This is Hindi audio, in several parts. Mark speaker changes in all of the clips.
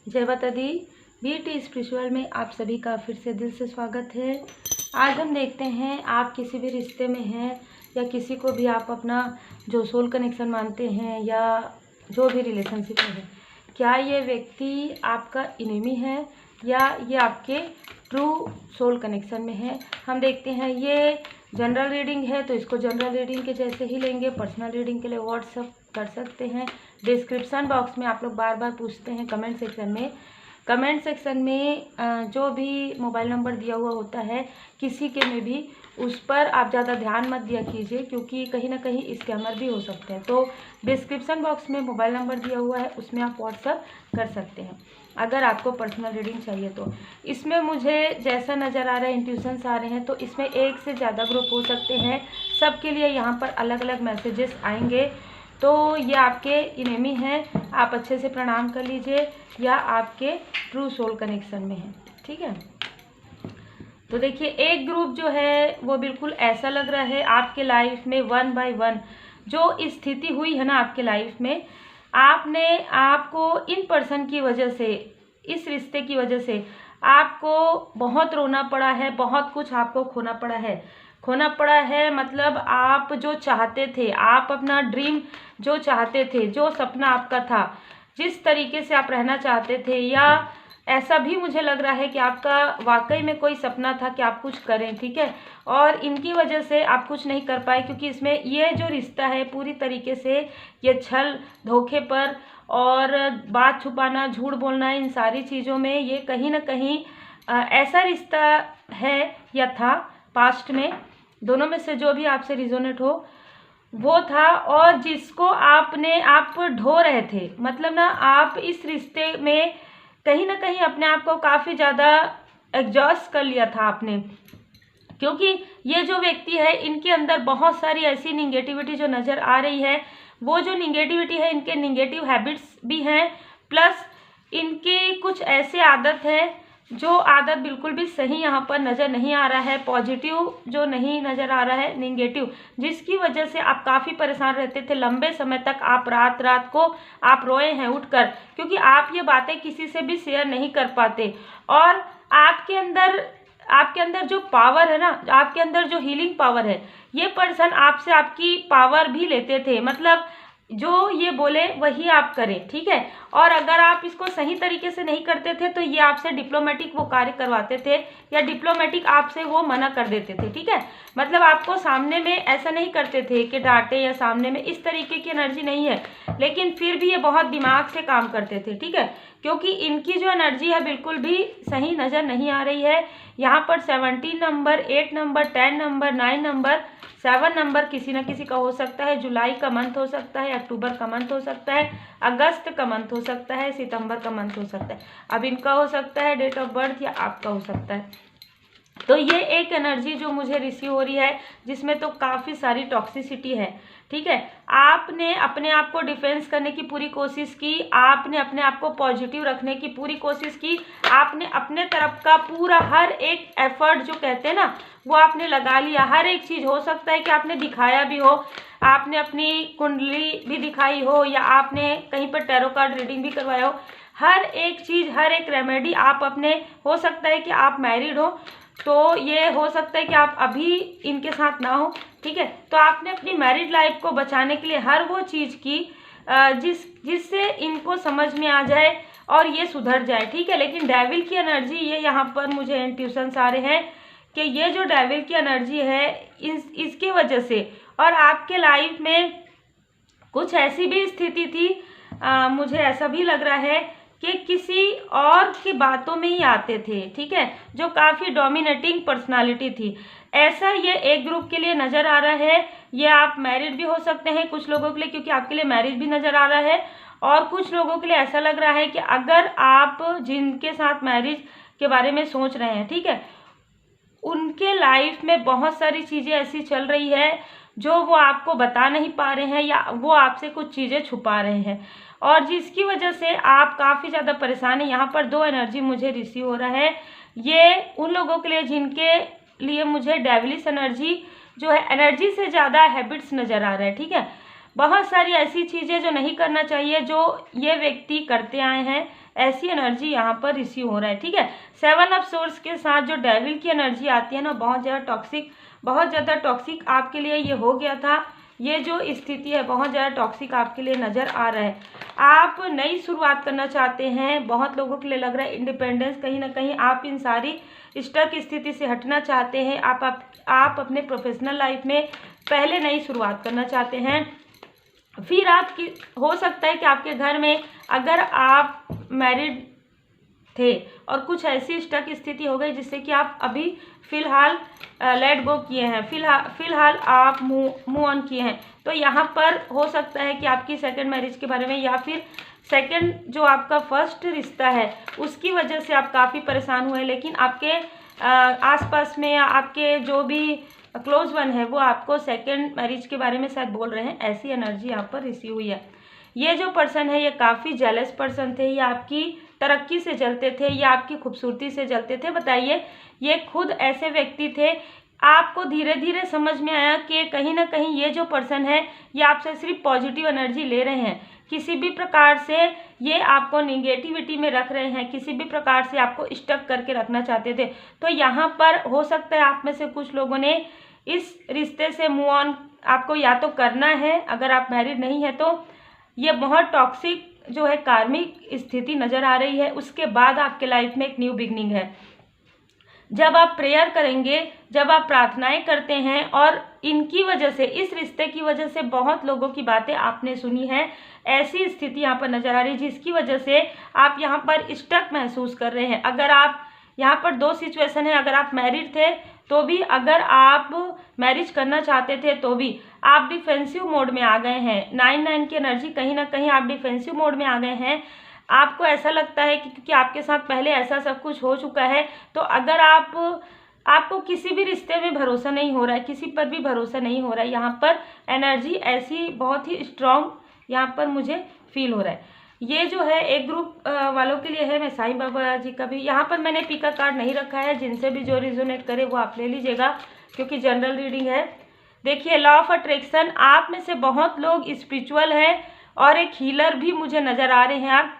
Speaker 1: जय माता दी। बीटी स्पिरिचुअल में आप सभी का फिर से दिल से स्वागत है। आज हम देखते हैं आप किसी भी रिश्ते में हैं या किसी को भी आप अपना जो सोल कनेक्शन मानते हैं या जो भी रिलेशनशिप में है, क्या ये व्यक्ति आपका इनेमी है या ये आपके ट्रू सोल कनेक्शन में है। हम देखते हैं, ये जनरल रीडिंग है तो इसको जनरल रीडिंग के जैसे ही लेंगे। पर्सनल रीडिंग के लिए व्हाट्सअप कर सकते हैं। डिस्क्रिप्शन बॉक्स में आप लोग बार बार पूछते हैं कमेंट सेक्शन में जो भी मोबाइल नंबर दिया हुआ होता है किसी के में भी, उस पर आप ज़्यादा ध्यान मत दिया कीजिए क्योंकि कहीं ना कहीं स्कैमर भी हो सकते हैं। तो डिस्क्रिप्शन बॉक्स में मोबाइल नंबर दिया हुआ है, उसमें आप व्हाट्सअप कर सकते हैं अगर आपको पर्सनल रीडिंग चाहिए तो। इसमें मुझे जैसा नज़र आ रहा है, इंट्यूशंस आ रहे हैं, तो इसमें एक से ज़्यादा ग्रुप हो सकते हैं। सबके लिए यहाँ पर अलग अलग मैसेजेस आएंगे। तो ये आपके इनेमी हैं, आप अच्छे से प्रणाम कर लीजिए, या आपके ट्रू सोल कनेक्शन में है। ठीक है, तो देखिए एक ग्रुप जो है वो बिल्कुल ऐसा लग रहा है आपके लाइफ में 1 बाय 1 जो स्थिति हुई है ना आपके लाइफ में, आपको इन पर्सन की वजह से, इस रिश्ते की वजह से आपको बहुत रोना पड़ा है, बहुत कुछ आपको खोना पड़ा है। मतलब आप जो चाहते थे, आप अपना ड्रीम जो चाहते थे, जो सपना आपका था, जिस तरीके से आप रहना चाहते थे, या ऐसा भी मुझे लग रहा है कि आपका वाकई में कोई सपना था कि आप कुछ करें। ठीक है, और इनकी वजह से आप कुछ नहीं कर पाए क्योंकि इसमें ये जो रिश्ता है पूरी तरीके से ये छल, धोखे पर और बात छुपाना, झूठ बोलना, इन सारी चीज़ों में ये कहीं ना कहीं ऐसा रिश्ता है या था पास्ट में। दोनों में से जो भी आपसे रिजोनेट हो वो था, और जिसको आप ढो रहे थे। मतलब ना आप इस रिश्ते में कहीं ना कहीं अपने आप को काफ़ी ज़्यादा एग्जॉस्ट कर लिया था आपने, क्योंकि ये जो व्यक्ति है इनके अंदर बहुत सारी ऐसी निगेटिविटी जो नज़र आ रही है। वो जो निगेटिविटी है, इनके निगेटिव हैबिट्स भी हैं, प्लस इनकी कुछ ऐसे आदत है जो आदत बिल्कुल भी सही यहाँ पर नज़र नहीं आ रहा है। पॉजिटिव जो नहीं नज़र आ रहा है, निगेटिव, जिसकी वजह से आप काफ़ी परेशान रहते थे। लंबे समय तक आप रात को आप रोए हैं उठकर, क्योंकि आप ये बातें किसी से भी शेयर नहीं कर पाते। और आपके अंदर जो पावर है ना, आपके अंदर जो हीलिंग पावर है, ये पर्सन आपसे आपकी पावर भी लेते थे। मतलब जो ये बोले वही आप करें। ठीक है, और अगर आप इसको सही तरीके से नहीं करते थे तो ये आपसे डिप्लोमेटिक वो कार्य करवाते थे, या डिप्लोमेटिक आपसे वो मना कर देते थे। ठीक है, मतलब आपको सामने में ऐसा नहीं करते थे कि डांटे, या सामने में इस तरीके की एनर्जी नहीं है, लेकिन फिर भी ये बहुत दिमाग से काम करते थे। ठीक है, क्योंकि इनकी जो एनर्जी है बिल्कुल भी सही नज़र नहीं आ रही है। यहाँ पर 17 number, 8 number, 10 number, 9 number, 7 number किसी न किसी का हो सकता है। जुलाई का मंथ हो सकता है, अक्टूबर का मंथ हो सकता है, अगस्त का मंथ हो सकता है, सितंबर का मंथ हो सकता है। अब इनका हो सकता है डेट ऑफ बर्थ, या आपका हो सकता है। तो ये एक एनर्जी जो मुझे रिसीव हो रही है, जिसमें तो काफ़ी सारी टॉक्सिसिटी है। ठीक है, आपने अपने आप को डिफेंस करने की पूरी कोशिश की, आपने अपने आप को पॉजिटिव रखने की पूरी कोशिश की, आपने अपने तरफ का पूरा हर एक एफर्ट जो कहते हैं ना वो आपने लगा लिया। हर एक चीज़, हो सकता है कि आपने दिखाया भी हो, आपने अपनी कुंडली भी दिखाई हो, या आपने कहीं पर टैरो कार्ड रीडिंग भी करवाया हो। हर एक चीज़, हर एक रेमेडी आप अपने, हो सकता है कि आप मैरिड हो तो ये हो सकता है कि आप अभी इनके साथ ना हो। ठीक है, तो आपने अपनी मैरिड लाइफ को बचाने के लिए हर वो चीज़ की जिससे इनको समझ में आ जाए और ये सुधर जाए। ठीक है, लेकिन डेविल की एनर्जी, ये यहाँ पर मुझे इंट्यूशंस आ रहे हैं कि ये जो डेविल की एनर्जी है इसकी वजह से, और आपके लाइफ में कुछ ऐसी भी स्थिति थी, मुझे ऐसा भी लग रहा है कि किसी और की बातों में ही आते थे। ठीक है, जो काफ़ी डोमिनेटिंग पर्सनालिटी थी। ऐसा ये एक ग्रुप के लिए नज़र आ रहा है। ये आप मैरिड भी हो सकते हैं कुछ लोगों के लिए, क्योंकि आपके लिए मैरिज भी नज़र आ रहा है। और कुछ लोगों के लिए ऐसा लग रहा है कि अगर आप जिनके साथ मैरिज के बारे में सोच रहे हैं, ठीक है, उनके लाइफ में बहुत सारी चीज़ें ऐसी चल रही है जो वो आपको बता नहीं पा रहे हैं, या वो आपसे कुछ चीज़ें छुपा रहे हैं, और जिसकी वजह से आप काफ़ी ज़्यादा परेशान हैं। यहाँ पर 2 एनर्जी मुझे रिसीव हो रहा है। ये उन लोगों के लिए जिनके लिए मुझे डेविलिश एनर्जी जो है, एनर्जी से ज़्यादा हैबिट्स नज़र आ रहा है। ठीक है, बहुत सारी ऐसी चीज़ें जो नहीं करना चाहिए जो ये व्यक्ति करते आए हैं, ऐसी एनर्जी यहाँ पर रिसीव हो रहा है, ठीक है। 7 ऑफ सोर्स के साथ जो डेविल की एनर्जी आती है ना, बहुत ज़्यादा टॉक्सिक आपके लिए ये हो गया था। ये जो स्थिति है बहुत ज़्यादा टॉक्सिक आपके लिए नज़र आ रहा है। आप नई शुरुआत करना चाहते हैं, बहुत लोगों के लिए लग रहा है इंडिपेंडेंस, कहीं ना कहीं आप इन सारी स्टक स्थिति से हटना चाहते हैं। आप अपने प्रोफेशनल लाइफ में पहले नई शुरुआत करना चाहते हैं। फिर आपकी हो सकता है कि आपके घर में अगर आप मैरिड थे और कुछ ऐसी स्टक स्थिति हो गई जिससे कि आप अभी फ़िलहाल लेट गो किए हैं, फ़िलहाल आप मूव ऑन किए हैं, तो यहाँ पर हो सकता है कि आपकी सेकंड मैरिज के बारे में या फिर सेकंड जो आपका फर्स्ट रिश्ता है उसकी वजह से आप काफ़ी परेशान हुए, लेकिन आपके आसपास में या आपके जो भी क्लोज वन है वो आपको सेकंड मैरिज के बारे में शायद बोल रहे हैं। ऐसी एनर्जी यहाँ पर रिसीव हुई है। ये जो पर्सन है ये काफ़ी जेलस पर्सन थे, ये आपकी तरक्की से जलते थे, ये आपकी खूबसूरती से जलते थे। बताइए, ये खुद ऐसे व्यक्ति थे। आपको धीरे धीरे समझ में आया कि कहीं ना कहीं ये जो पर्सन है ये आपसे सिर्फ पॉजिटिव एनर्जी ले रहे हैं, किसी भी प्रकार से ये आपको निगेटिविटी में रख रहे हैं, किसी भी प्रकार से आपको स्टक करके रखना चाहते थे। तो यहाँ पर हो सकता है आप में से कुछ लोगों ने इस रिश्ते से मूव ऑन आपको या तो करना है, अगर आप मैरिड नहीं है तो ये बहुत टॉक्सिक जो है कार्मिक स्थिति नज़र आ रही है। उसके बाद आपके लाइफ में एक न्यू बिगनिंग है। जब आप प्रेयर करेंगे, जब आप प्रार्थनाएं करते हैं, और इनकी वजह से, इस रिश्ते की वजह से बहुत लोगों की बातें आपने सुनी हैं, ऐसी स्थिति यहाँ पर नज़र आ रही है जिसकी वजह से आप यहाँ पर स्टक महसूस कर रहे हैं। अगर आप यहाँ पर दो सिचुएशन है, अगर आप मैरिड थे तो भी, अगर आप मैरिज करना चाहते थे तो भी आप डिफेंसिव मोड में आ गए हैं। 9 की एनर्जी, कहीं ना कहीं आप डिफेंसिव मोड में आ गए हैं। आपको ऐसा लगता है कि क्योंकि आपके साथ पहले ऐसा सब कुछ हो चुका है, तो अगर आपको किसी भी रिश्ते में भरोसा नहीं हो रहा है, किसी पर भी भरोसा नहीं हो रहा है, यहाँ पर एनर्जी ऐसी बहुत ही स्ट्रॉन्ग यहाँ पर मुझे फील हो रहा है। ये जो है एक ग्रुप वालों के लिए है। मैं साईं बाबा जी का भी यहाँ पर मैंने पिका कार्ड नहीं रखा है, जिनसे भी जो रिजोनेट करे वो आप ले लीजिएगा क्योंकि जनरल रीडिंग है। देखिए, लॉ ऑफ अट्रैक्शन, आप में से बहुत लोग स्पिरिचुअल हैं और एक हीलर भी मुझे नज़र आ रहे हैं आप,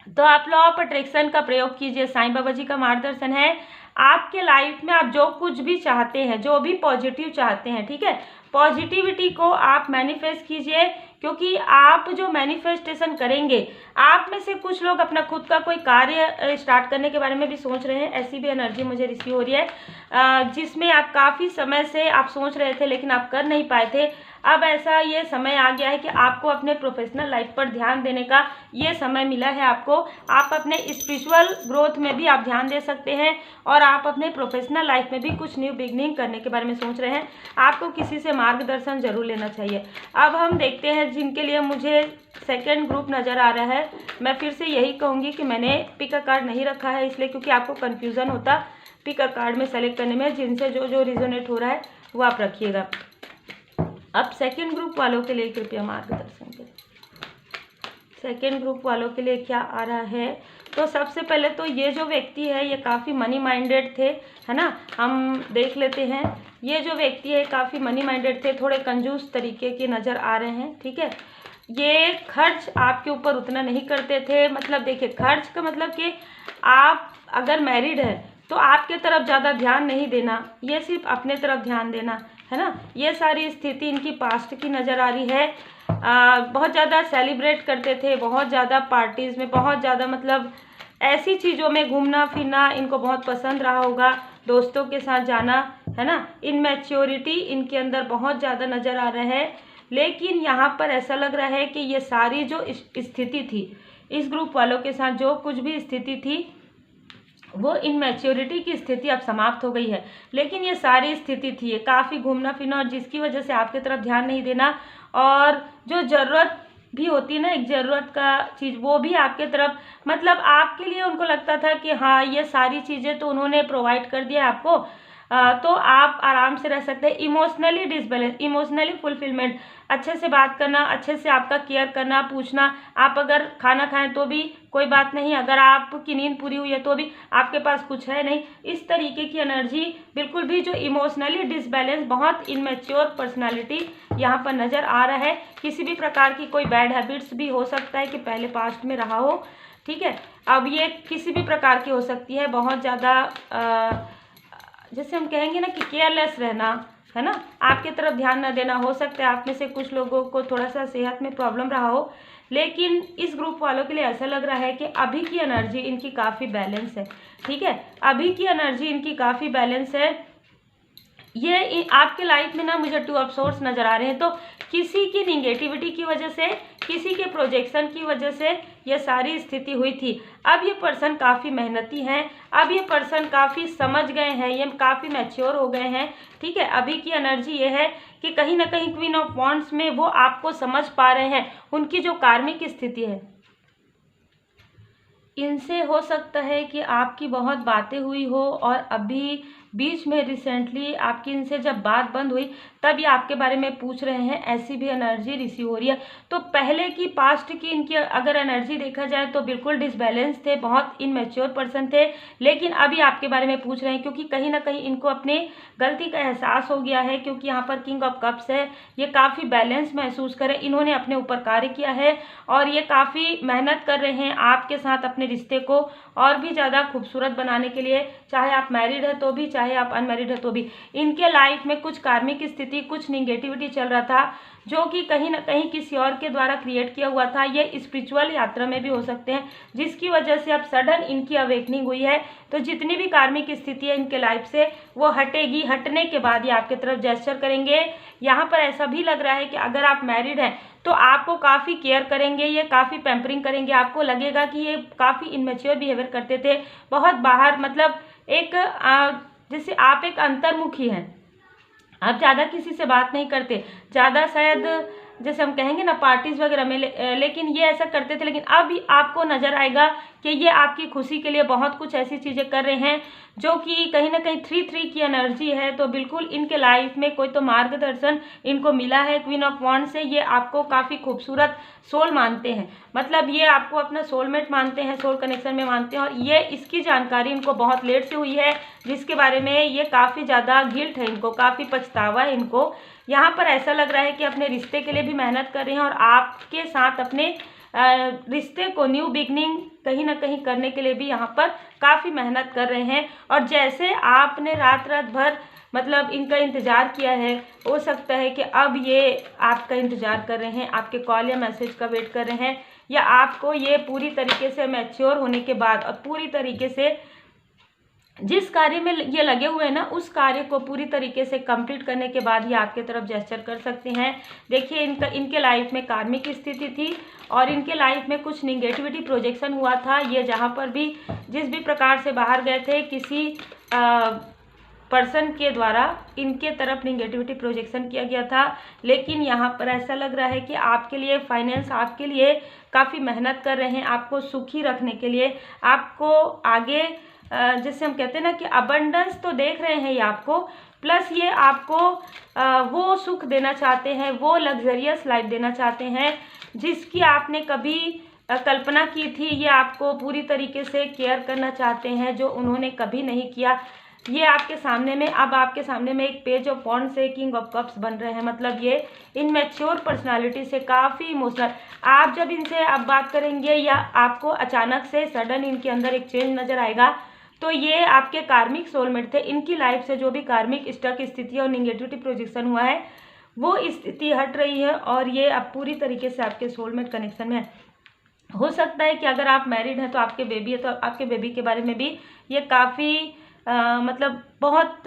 Speaker 1: तो आप लॉ ऑफ अट्रैक्शन का प्रयोग कीजिए। साईं बाबा जी का मार्गदर्शन है। आपके लाइफ में आप जो कुछ भी चाहते हैं, जो भी पॉजिटिव चाहते हैं, ठीक है, पॉजिटिविटी को आप मैनिफेस्ट कीजिए, क्योंकि आप जो मैनिफेस्टेशन करेंगे, आप में से कुछ लोग अपना खुद का कोई कार्य स्टार्ट करने के बारे में भी सोच रहे हैं। ऐसी भी एनर्जी मुझे रिसीव हो रही है जिसमें आप काफ़ी समय से आप सोच रहे थे लेकिन आप कर नहीं पाए थे। अब ऐसा ये समय आ गया है कि आपको अपने प्रोफेशनल लाइफ पर ध्यान देने का ये समय मिला है आपको। आप अपने स्पिरिचुअल ग्रोथ में भी आप ध्यान दे सकते हैं और आप अपने प्रोफेशनल लाइफ में भी कुछ न्यू बिगनिंग करने के बारे में सोच रहे हैं। आपको किसी से मार्गदर्शन जरूर लेना चाहिए। अब हम देखते हैं जिनके लिए मुझे सेकेंड ग्रुप नज़र आ रहा है। मैं फिर से यही कहूँगी कि मैंने पिका कार्ड नहीं रखा है इसलिए क्योंकि आपको कन्फ्यूज़न होता पिका कार्ड में सेलेक्ट करने में। जिनसे जो रिजोनेट हो रहा है वो आप रखिएगा। अब सेकेंड ग्रुप वालों के लिए कृपया मार्गदर्शन करें। सेकेंड ग्रुप वालों के लिए क्या आ रहा है? तो सबसे पहले तो ये जो व्यक्ति है ये काफ़ी मनी माइंडेड थे, है ना। हम देख लेते हैं। ये जो व्यक्ति है काफ़ी मनी माइंडेड थे, थोड़े कंजूस तरीके के नज़र आ रहे हैं, ठीक है। ये खर्च आपके ऊपर उतना नहीं करते थे। मतलब देखिए, खर्च का मतलब कि आप अगर मैरिड है तो आपके तरफ ज़्यादा ध्यान नहीं देना, ये सिर्फ अपने तरफ ध्यान देना, है ना। ये सारी स्थिति इनकी पास्ट की नज़र आ रही है। बहुत ज़्यादा सेलिब्रेट करते थे, बहुत ज़्यादा पार्टीज़ में, बहुत ज़्यादा मतलब ऐसी चीज़ों में घूमना फिरना इनको बहुत पसंद रहा होगा, दोस्तों के साथ जाना, है ना। इनमैच्योरिटी इनके अंदर बहुत ज़्यादा नज़र आ रहा है। लेकिन यहाँ पर ऐसा लग रहा है कि ये सारी जो स्थिति थी, इस ग्रुप वालों के साथ जो कुछ भी स्थिति थी वो इनमैच्योरिटी की स्थिति अब समाप्त हो गई है। लेकिन ये सारी स्थिति थी, ये काफ़ी घूमना फिरना और जिसकी वजह से आपकी तरफ ध्यान नहीं देना, और जो ज़रूरत भी होती है ना, एक ज़रूरत का चीज़, वो भी आपके तरफ, मतलब आपके लिए उनको लगता था कि हाँ ये सारी चीज़ें तो उन्होंने प्रोवाइड कर दिया आपको, तो आप आराम से रह सकते हैं। इमोशनली डिसबैलेंस, इमोशनली फुलफिलमेंट, अच्छे से बात करना, अच्छे से आपका केयर करना, पूछना। आप अगर खाना खाएं तो भी कोई बात नहीं, अगर आपकी नींद पूरी हुई है तो भी आपके पास कुछ है नहीं, इस तरीके की एनर्जी बिल्कुल भी जो इमोशनली डिसबैलेंस, बहुत इनमेच्योर पर्सनालिटी यहाँ पर नज़र आ रहा है। किसी भी प्रकार की कोई बैड हैबिट्स भी हो सकता है कि पहले पास्ट में रहा हो, ठीक है। अब ये किसी भी प्रकार की हो सकती है, बहुत ज़्यादा जैसे हम कहेंगे ना कि केयरलेस रहना, है ना, आपके तरफ ध्यान न देना। हो सकता है आप में से कुछ लोगों को थोड़ा सा सेहत में प्रॉब्लम रहा हो, लेकिन इस ग्रुप वालों के लिए ऐसा लग रहा है कि अभी की एनर्जी इनकी काफ़ी बैलेंस है। ठीक है, अभी की एनर्जी इनकी काफ़ी बैलेंस है। ये आपके लाइफ में ना मुझे 2 ऑफ सोर्स नज़र आ रहे हैं। तो किसी की निगेटिविटी की वजह से, किसी के प्रोजेक्शन की वजह से ये सारी स्थिति हुई थी। अब ये पर्सन काफ़ी मेहनती हैं, अब ये पर्सन काफ़ी समझ गए हैं, ये काफ़ी मैच्योर हो गए हैं। ठीक है, अभी की एनर्जी ये है कि कहीं ना कहीं क्वीन ऑफ वॉन्ड्स में वो आपको समझ पा रहे हैं। उनकी जो कार्मिक स्थिति है, इनसे हो सकता है कि आपकी बहुत बातें हुई हो और अभी बीच में रिसेंटली आपकी इनसे जब बात बंद हुई तब ये आपके बारे में पूछ रहे हैं, ऐसी भी एनर्जी रिसीव हो रही है। तो पहले की पास्ट की इनकी अगर एनर्जी देखा जाए तो बिल्कुल डिसबैलेंस थे, बहुत इनमेच्योर पर्सन थे, लेकिन अभी आपके बारे में पूछ रहे हैं क्योंकि कहीं ना कहीं इनको अपने गलती का एहसास हो गया है। क्योंकि यहाँ पर किंग ऑफ कप्स है, ये काफ़ी बैलेंस महसूस करें, इन्होंने अपने ऊपर कार्य किया है और ये काफ़ी मेहनत कर रहे हैं आपके साथ अपने रिश्ते को और भी ज़्यादा खूबसूरत बनाने के लिए। चाहे आप मैरिड है तो भी, चाहे आप अनमैरिड है तो भी, इनके लाइफ में कुछ कार्मिक स्थिति, कुछ निगेटिविटी चल रहा था जो कि कहीं ना कहीं किसी और के द्वारा क्रिएट किया हुआ था। ये स्पिरिचुअल यात्रा में भी हो सकते हैं, जिसकी वजह से अब सडन इनकी अवेकनिंग हुई है। तो जितनी भी कार्मिक स्थिति है इनके लाइफ से वो हटेगी, हटने के बाद ये आपकी तरफ जेस्चर करेंगे। यहाँ पर ऐसा भी लग रहा है कि अगर आप मैरिड हैं तो आपको काफ़ी केयर करेंगे, ये काफ़ी पैम्परिंग करेंगे। आपको लगेगा कि ये काफ़ी इनमेच्योर बिहेवियर करते थे, बहुत बाहर, मतलब एक जैसे आप एक अंतर्मुखी हैं, आप ज़्यादा किसी से बात नहीं करते, ज़्यादा शायद जैसे हम कहेंगे ना पार्टीज वगैरह में, लेकिन ये ऐसा करते थे। लेकिन अब आपको नज़र आएगा कि ये आपकी खुशी के लिए बहुत कुछ ऐसी चीज़ें कर रहे हैं जो कि कहीं ना कहीं 3-3 की एनर्जी है। तो बिल्कुल इनके लाइफ में कोई तो मार्गदर्शन इनको मिला है क्वीन ऑफ वॉन्ड से। ये आपको काफ़ी खूबसूरत सोल मानते हैं, मतलब ये आपको अपना सोलमेट मानते हैं, सोल कनेक्शन में मानते हैं। और ये इसकी जानकारी इनको बहुत लेट से हुई है, जिसके बारे में ये काफ़ी ज़्यादा गिल्ट है इनको, काफ़ी पछतावा है इनको। यहाँ पर ऐसा लग रहा है कि अपने रिश्ते के लिए भी मेहनत कर रहे हैं और आपके साथ अपने रिश्ते को न्यू बिगनिंग कहीं ना कहीं करने के लिए भी यहाँ पर काफ़ी मेहनत कर रहे हैं। और जैसे आपने रात रात भर मतलब इनका इंतज़ार किया है, हो सकता है कि अब ये आपका इंतज़ार कर रहे हैं, आपके कॉल या मैसेज का वेट कर रहे हैं, या आपको ये पूरी तरीके से मैच्योर होने के बाद और पूरी तरीके से जिस कार्य में ये लगे हुए हैं ना, उस कार्य को पूरी तरीके से कंप्लीट करने के बाद ही आपके तरफ जेस्चर कर सकते हैं। देखिए इनके लाइफ में कार्मिक स्थिति थी और इनके लाइफ में कुछ निगेटिविटी प्रोजेक्शन हुआ था। ये जहाँ पर भी जिस भी प्रकार से बाहर गए थे, किसी पर्सन के द्वारा इनके तरफ निगेटिविटी प्रोजेक्शन किया गया था। लेकिन यहाँ पर ऐसा लग रहा है कि आपके लिए फाइनेंस, आपके लिए काफ़ी मेहनत कर रहे हैं, आपको सुखी रखने के लिए, आपको आगे जैसे हम कहते हैं ना कि अबंडेंस तो देख रहे हैं ये आपको, प्लस ये आपको वो सुख देना चाहते हैं, वो लग्जरियस लाइफ देना चाहते हैं जिसकी आपने कभी कल्पना की थी। ये आपको पूरी तरीके से केयर करना चाहते हैं जो उन्होंने कभी नहीं किया। ये आपके सामने में, अब आपके सामने में एक पेज ऑफ वॉन्ड से किंग ऑफ कप्स बन रहे हैं, मतलब ये इनमेच्योर पर्सनालिटी से काफ़ी इमोशनल। आप जब इनसे अब बात करेंगे या आपको अचानक से सडन इनके अंदर एक चेंज नज़र आएगा, तो ये आपके कार्मिक सोलमेट थे। इनकी लाइफ से जो भी कार्मिक स्टक स्थिति और निगेटिविटी प्रोजेक्शन हुआ है वो स्थिति हट रही है और ये अब पूरी तरीके से आपके सोलमेट कनेक्शन में है। हो सकता है कि अगर आप मैरिड हैं तो आपके बेबी है, तो आपके बेबी के बारे में भी ये काफ़ी मतलब बहुत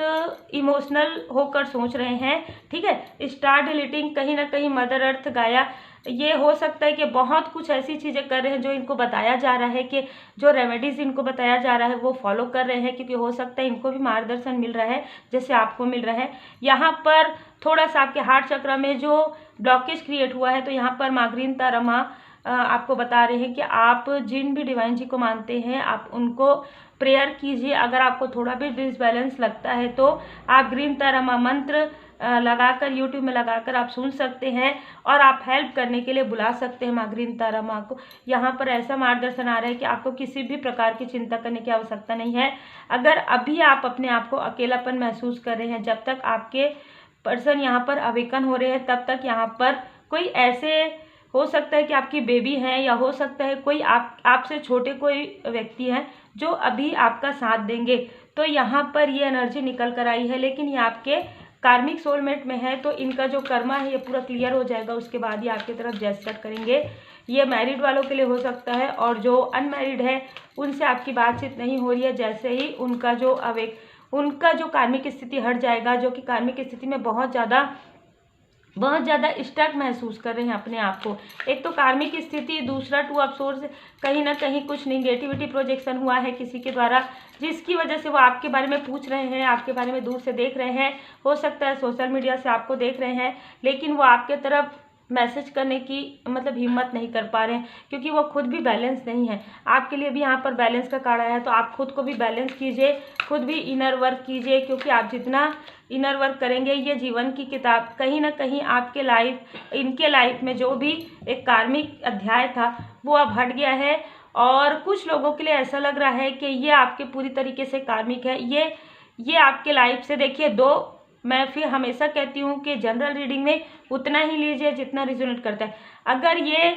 Speaker 1: इमोशनल होकर सोच रहे हैं। ठीक है, स्टार डिलीटिंग, कहीं ना कहीं मदर अर्थ गाया, ये हो सकता है कि बहुत कुछ ऐसी चीज़ें कर रहे हैं जो इनको बताया जा रहा है कि जो रेमेडीज़ इनको बताया जा रहा है वो फॉलो कर रहे हैं, क्योंकि हो सकता है इनको भी मार्गदर्शन मिल रहा है जैसे आपको मिल रहा है। यहाँ पर थोड़ा सा आपके हार्ट चक्र में जो ब्लॉकेज क्रिएट हुआ है, तो यहाँ पर माग्रीनता रमा आपको बता रहे हैं कि आप जिन भी डिवाइन जी को मानते हैं आप उनको प्रेयर कीजिए। अगर आपको थोड़ा भी डिसबैलेंस लगता है तो आप ग्रीन तारमा मंत्र लगाकर यूट्यूब में लगाकर आप सुन सकते हैं और आप हेल्प करने के लिए बुला सकते हैं माँ ग्रीन तारमा को। यहाँ पर ऐसा मार्गदर्शन आ रहा है कि आपको किसी भी प्रकार की चिंता करने की आवश्यकता नहीं है। अगर अभी आप अपने आप को अकेलापन महसूस कर रहे हैं, जब तक आपके पर्सन यहाँ पर अवेकन हो रहे हैं तब तक यहाँ पर कोई ऐसे हो सकता है कि आपकी बेबी हैं, या हो सकता है कोई आपसे छोटे कोई व्यक्ति हैं जो अभी आपका साथ देंगे। तो यहाँ पर ये एनर्जी निकल कर आई है, लेकिन ये आपके कार्मिक सोलमेट में है, तो इनका जो कर्मा है ये पूरा क्लियर हो जाएगा, उसके बाद ये आपकी तरफ जेस्चर करेंगे। ये मैरिड वालों के लिए हो सकता है, और जो अनमैरिड है उनसे आपकी बातचीत नहीं हो रही है, जैसे ही उनका जो कार्मिक स्थिति हट जाएगा, जो कि कार्मिक स्थिति में बहुत ज़्यादा स्टक महसूस कर रहे हैं अपने आप को। एक तो कार्मिक स्थिति, दूसरा 2 ऑफ सोर्स, कहीं ना कहीं कुछ नेगेटिविटी प्रोजेक्शन हुआ है किसी के द्वारा, जिसकी वजह से वो आपके बारे में पूछ रहे हैं, आपके बारे में दूर से देख रहे हैं। हो सकता है सोशल मीडिया से आपको देख रहे हैं, लेकिन वो आपके तरफ मैसेज करने की मतलब हिम्मत नहीं कर पा रहे हैं, क्योंकि वो खुद भी बैलेंस नहीं है। आपके लिए भी यहाँ पर बैलेंस का कार्ड आया है, तो आप खुद को भी बैलेंस कीजिए, खुद भी इनर वर्क कीजिए, क्योंकि आप जितना इनर वर्क करेंगे, ये जीवन की किताब कहीं ना कहीं इनके लाइफ में जो भी एक कार्मिक अध्याय था वो अब हट गया है। और कुछ लोगों के लिए ऐसा लग रहा है कि ये आपके पूरी तरीके से कार्मिक है। ये आपके लाइफ से, देखिए, मैं फिर हमेशा कहती हूँ कि जनरल रीडिंग में उतना ही लीजिए जितना रिजोनेट करता है। अगर ये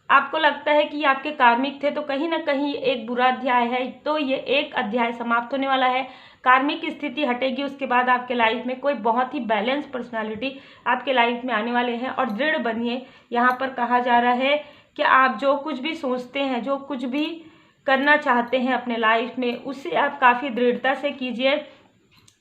Speaker 1: आपको लगता है कि ये आपके कार्मिक थे, तो कहीं ना कहीं एक बुरा अध्याय है, तो ये एक अध्याय समाप्त होने वाला है। कार्मिक स्थिति हटेगी, उसके बाद आपके लाइफ में कोई बहुत ही बैलेंस पर्सनालिटी आपके लाइफ में आने वाले हैं। और दृढ़ बनिए, यहाँ पर कहा जा रहा है कि आप जो कुछ भी सोचते हैं, जो कुछ भी करना चाहते हैं अपने लाइफ में, उसे आप काफ़ी दृढ़ता से कीजिए।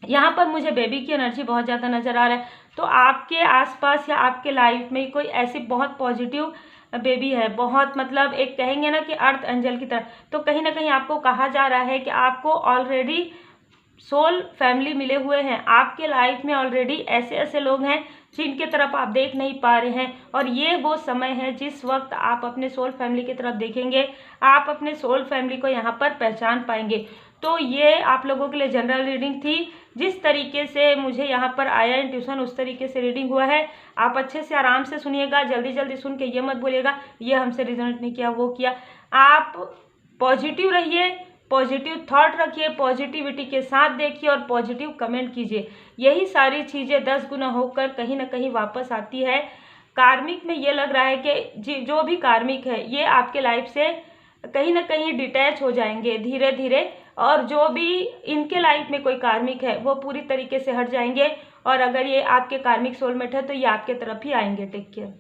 Speaker 1: यहाँ पर मुझे बेबी की एनर्जी बहुत ज़्यादा नज़र आ रहा है, तो आपके आसपास या आपके लाइफ में कोई ऐसी बहुत पॉजिटिव बेबी है, बहुत मतलब एक कहेंगे ना कि अर्थ एंजल की तरह। तो कहीं ना कहीं आपको कहा जा रहा है कि आपको ऑलरेडी सोल फैमिली मिले हुए हैं। आपके लाइफ में ऑलरेडी ऐसे ऐसे लोग हैं जिनके तरफ आप देख नहीं पा रहे हैं, और ये वो समय है जिस वक्त आप अपने सोल फैमिली की तरफ देखेंगे, आप अपने सोल फैमिली को यहाँ पर पहचान पाएंगे। तो ये आप लोगों के लिए जनरल रीडिंग थी। जिस तरीके से मुझे यहाँ पर आया इंट्यूशन, उस तरीके से रीडिंग हुआ है। आप अच्छे से आराम से सुनिएगा, जल्दी जल्दी सुन के ये मत बोलिएगा ये हमसे रिजोनेट नहीं किया, वो किया। आप पॉजिटिव रहिए, पॉजिटिव थॉट रखिए, पॉजिटिविटी के साथ देखिए और पॉजिटिव कमेंट कीजिए। यही सारी चीज़ें 10 गुना होकर कहीं ना कहीं वापस आती है। कार्मिक में ये लग रहा है कि जो भी कार्मिक है ये आपके लाइफ से कहीं ना कहीं डिटैच हो जाएंगे धीरे धीरे, और जो भी इनके लाइफ में कोई कार्मिक है वो पूरी तरीके से हट जाएंगे। और अगर ये आपके कार्मिक सोलमेट है तो ये आपके तरफ ही आएंगे। Take care.